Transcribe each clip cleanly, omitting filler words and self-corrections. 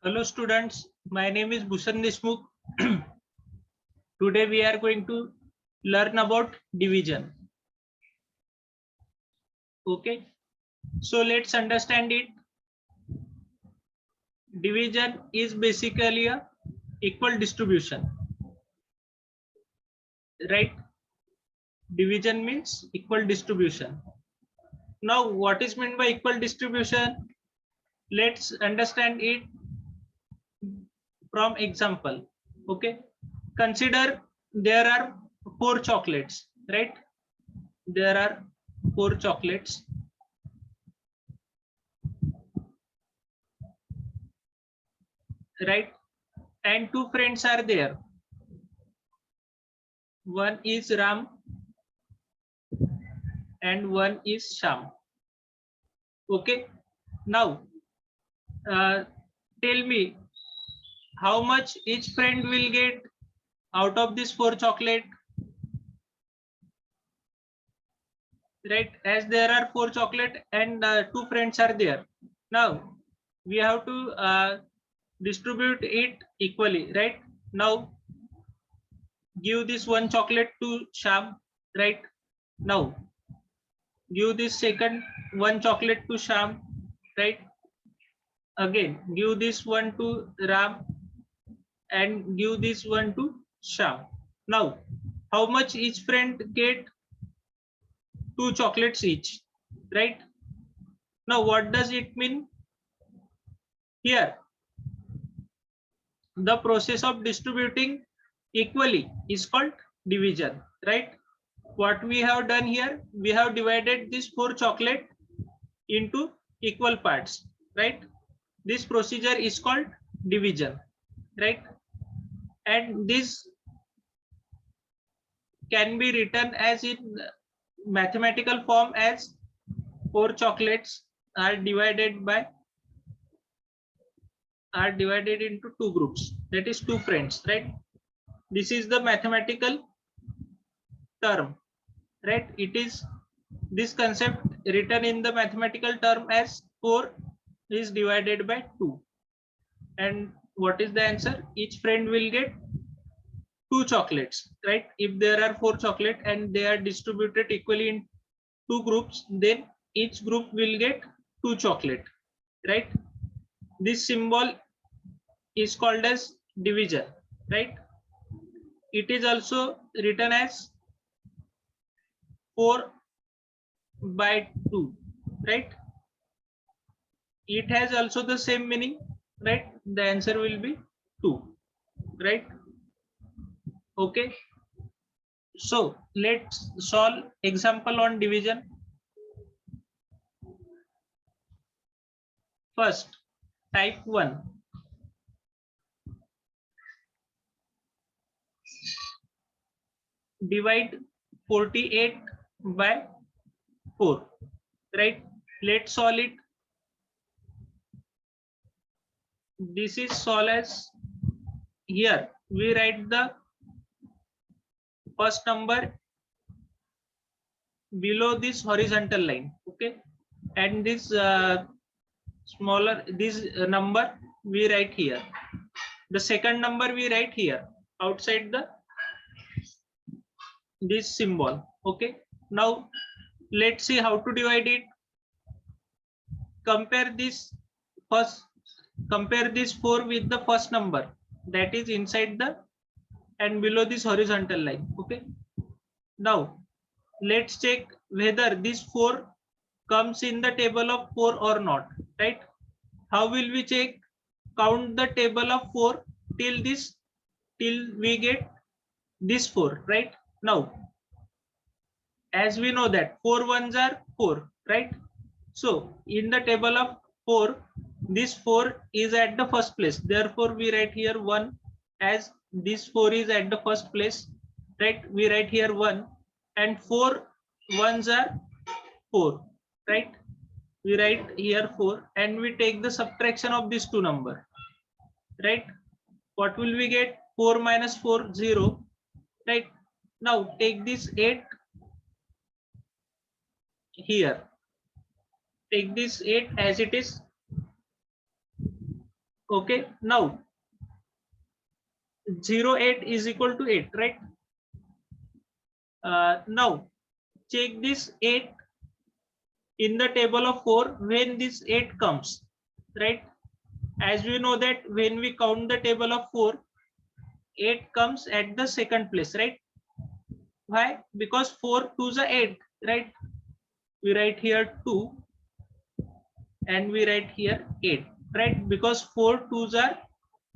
Hello students, my name is Bhushan Deshmukh. Today we are going to learn about division. Okay, so let's understand it. Division is basically a equal distribution, right? Division means equal distribution. Now what is meant by equal distribution? Let's understand it from example. Okay, consider there are 4 chocolates, right? There are 4 chocolates, right? And 2 friends are there. One is Ram and one is Sham. Okay, now tell me how much each friend will get out of this 4 chocolate, right? As there are 4 chocolate and 2 friends are there. Now we have to distribute it equally, right? Now give this 1 chocolate to Sham, right? Now give this second 1 chocolate to Sham, right? Again give this one to Ram and give this one to Sham. Now how much each friend get? 2 chocolates each, right? Now what does it mean here? The process of distributing equally is called division, right? What we have done here, we have divided this 4 chocolate into equal parts, right? This procedure is called division, right? And this can be written as in mathematical form as 4 chocolates are divided into 2 groups, that is 2 friends, right? This is the mathematical term, right? It is this concept written in the mathematical term as 4 is divided by 2. And what is the answer? Each friend will get 2 chocolates, right? If there are 4 chocolate and they are distributed equally in 2 groups, then each group will get 2 chocolate, right? This symbol is called as division, right? It is also written as 4 by 2, right? It has also the same meaning, right? The answer will be 2, right? Okay, so let's solve example on division. First, type 1. Divide 48 by 4, right? Let's solve it. This is solved as here we write the first number below this horizontal line, okay, and this smaller this number we write here. The second number we write here outside the this symbol, okay. Now let's see how to divide it. Compare this 4 with the first number that is inside the and below this horizontal line, okay. Now let's check whether this 4 comes in the table of 4 or not, right? How will we check? Count the table of 4 till we get this 4, right? Now as we know that 4 ones are 4, right? So in the table of 4, this 4 is at the first place, therefore we write here 1. As this 4 is at the first place, right, we write here 1, and 4 ones are 4, right? We write here 4 and we take the subtraction of these two number, right? What will we get? 4 minus 4, 0, right? Now take this 8 here, take this 8 as it is, Okay, now 0, 8 is equal to 8, right? Now check this 8 in the table of 4 when this 8 comes, right? As we know that when we count the table of 4, 8 comes at the second place, right? Why? Because 4 2s are 8, right? We write here 2 and we write here 8, right? Because 4 2s are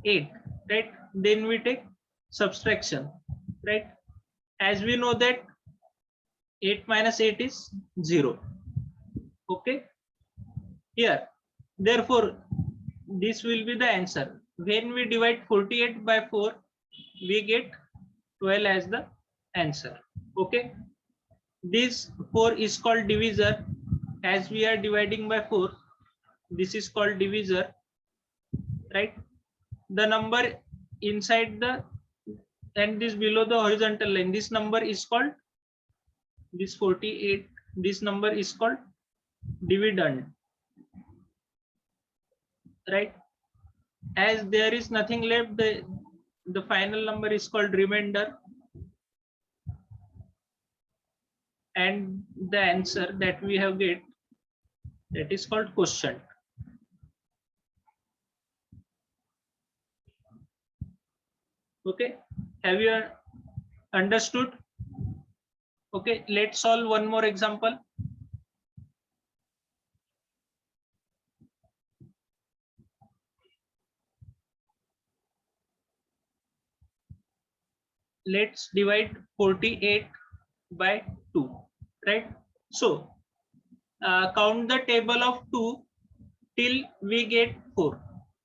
8, right? Then we take subtraction, right? As we know that 8 minus 8 is 0. Okay, here, therefore, this will be the answer. When we divide 48 by 4, we get 12 as the answer. Okay, this 4 is called divisor. As we are dividing by 4, this is called divisor, right? The number inside the and this below the horizontal line, this number is called, this 48, this number is called dividend, right? As there is nothing left, the final number is called remainder, and the answer that we have get, that is called quotient. Okay, have you understood? Okay, let's solve one more example. Let's divide 48 by 2, right? So count the table of 2 till we get 4,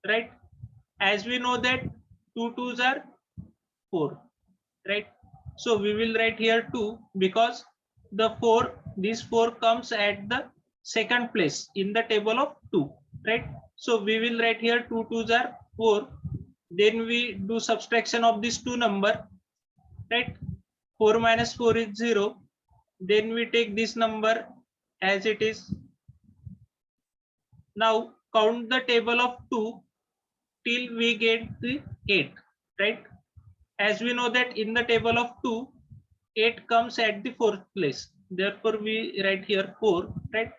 right? As we know that 2 2s are 4, right? So we will write here 2 because the 4, this 4 comes at the second place in the table of 2, right? So we will write here 2 2s are 4. Then we do subtraction of these two number, right? 4 minus 4 is 0. Then we take this number as it is. Now count the table of 2 till we get the 8, right? As we know that in the table of 2, 8 comes at the fourth place. Therefore, we write here 4, right?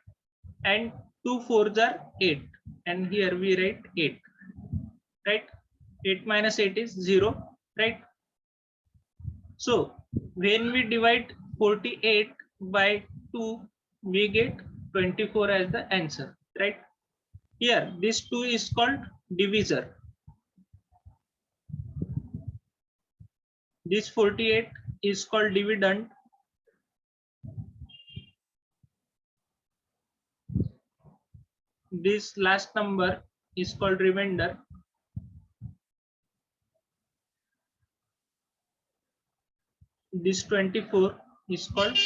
And 2 4s are 8. And here we write 8, right? 8 minus 8 is 0, right? So when we divide 48 by 2, we get 24 as the answer, right? Here, this 2 is called divisor. This 48 is called dividend. This last number is called remainder. This 24 is called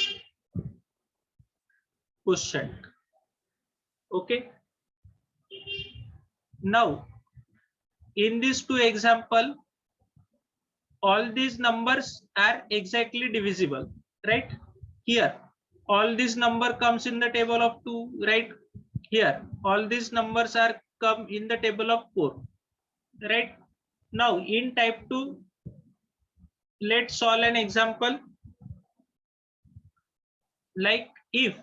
quotient. Okay. Now, in these two example, all these numbers are exactly divisible, right? Here, all these number comes in the table of 2, right? Here, all these numbers are come in the table of 4, right? Now, in type 2, let's solve an example. Like if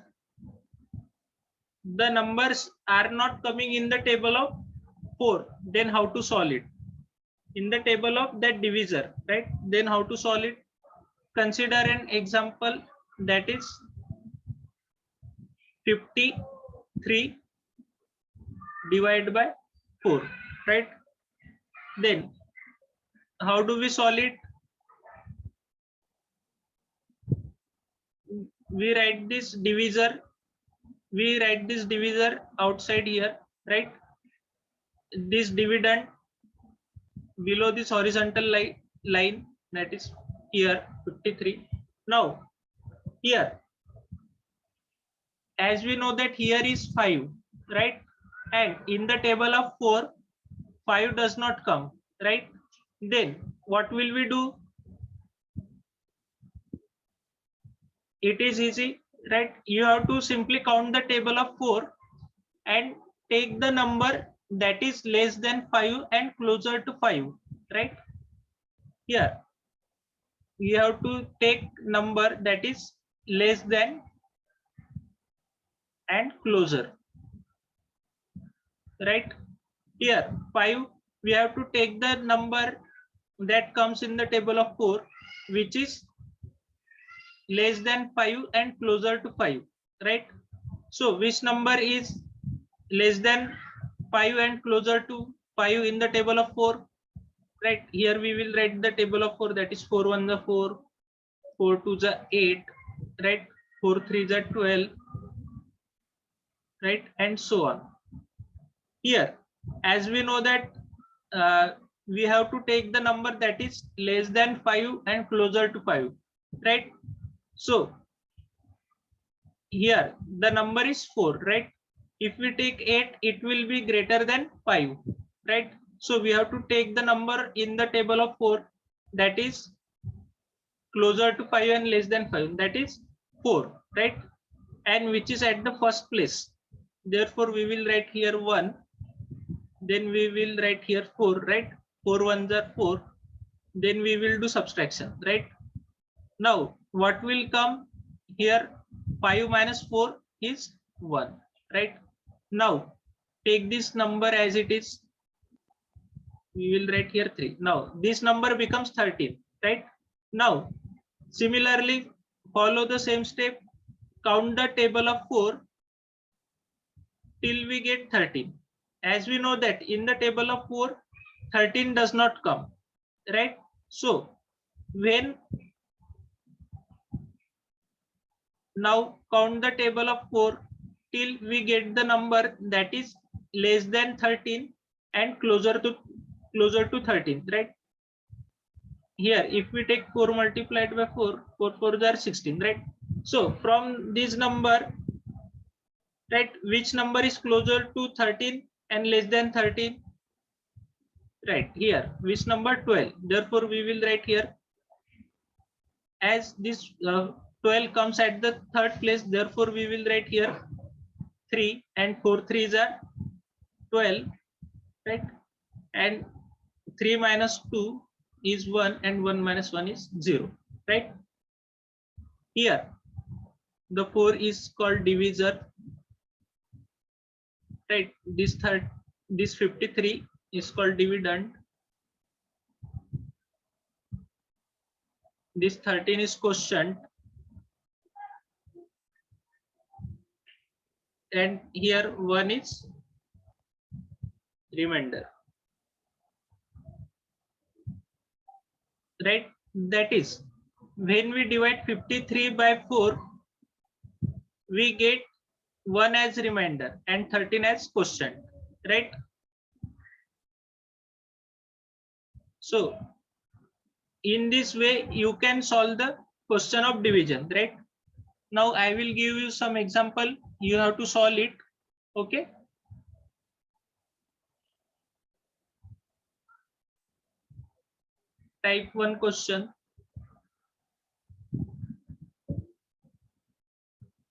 the numbers are not coming in the table of 4, then how to solve it? In the table of that divisor, right? Then how to solve it? Consider an example, that is 53 divided by 4, right? Then how do we solve it? We write this divisor outside here, right? This dividend below this horizontal line, that is here 53. Now here, as we know that here is 5, right? And in the table of 4, 5 does not come, right? Then what will we do? It is easy, right? You have to simply count the table of 4 and take the number that is less than 5 and closer to 5, right? Here you have to take number that is less than and closer, right? Here 5, we have to take the number that comes in the table of 4, which is less than 5 and closer to 5, right? So which number is less than 5 and closer to 5 in the table of 4, right? Here we will write the table of 4, that is 4 1 the 4, 4 2 the 8, right? 4 3 the 12, right? And so on. Here, as we know that we have to take the number that is less than 5 and closer to 5, right? So here the number is 4, right? If we take 8, it will be greater than 5, right? So we have to take the number in the table of 4 that is closer to 5 and less than 5, that is 4, right? And which is at the first place. Therefore we will write here 1, then we will write here 4, right? 4 ones are 4, then we will do subtraction, right? Now what will come here? 5 minus 4 is 1, right? Now take this number as it is, we will write here 3. Now this number becomes 13, right? Now similarly follow the same step, count the table of 4 till we get 13. As we know that in the table of 4, 13 does not come, right? So when now count the table of 4 till we get the number that is less than 13 and closer to 13, right? Here if we take 4 multiplied by 4, 4 4s are 16, right? So from this number, right, which number is closer to 13 and less than 13? Right, here which number? 12. Therefore we will write here, as this 12 comes at the third place, therefore we will write here 3, and 4 3s are 12, right? And 3 minus 2 is 1 and 1 minus 1 is 0, right? Here the 4 is called divisor, right? This 53 is called dividend, this 13 is quotient, and here 1 is remainder, right? That is, when we divide 53 by 4, we get 1 as remainder and 13 as quotient, right? So in this way you can solve the question of division, right? Now I will give you some example, you have to solve it, okay? Type 1 question.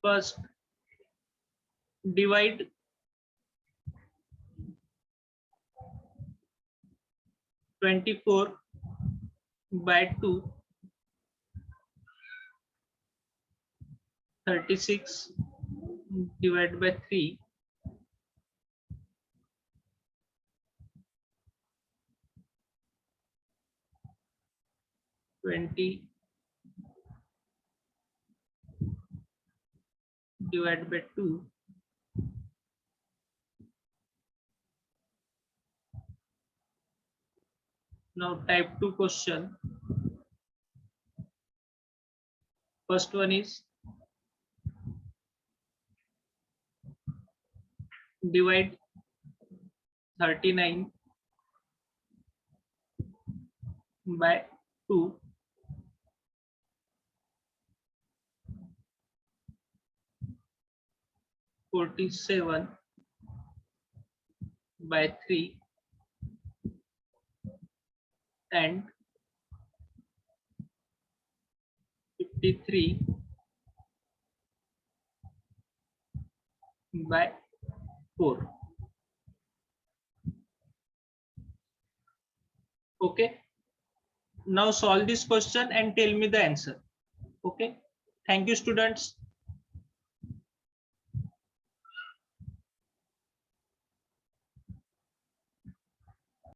First, divide 24 by 2, 36 divided by 3, 20 divided by 2, now type 2 question. First one is divide 39 by 2, 47 by 3, and 53 by 4. Okay, now solve this question and tell me the answer. Okay, thank you students.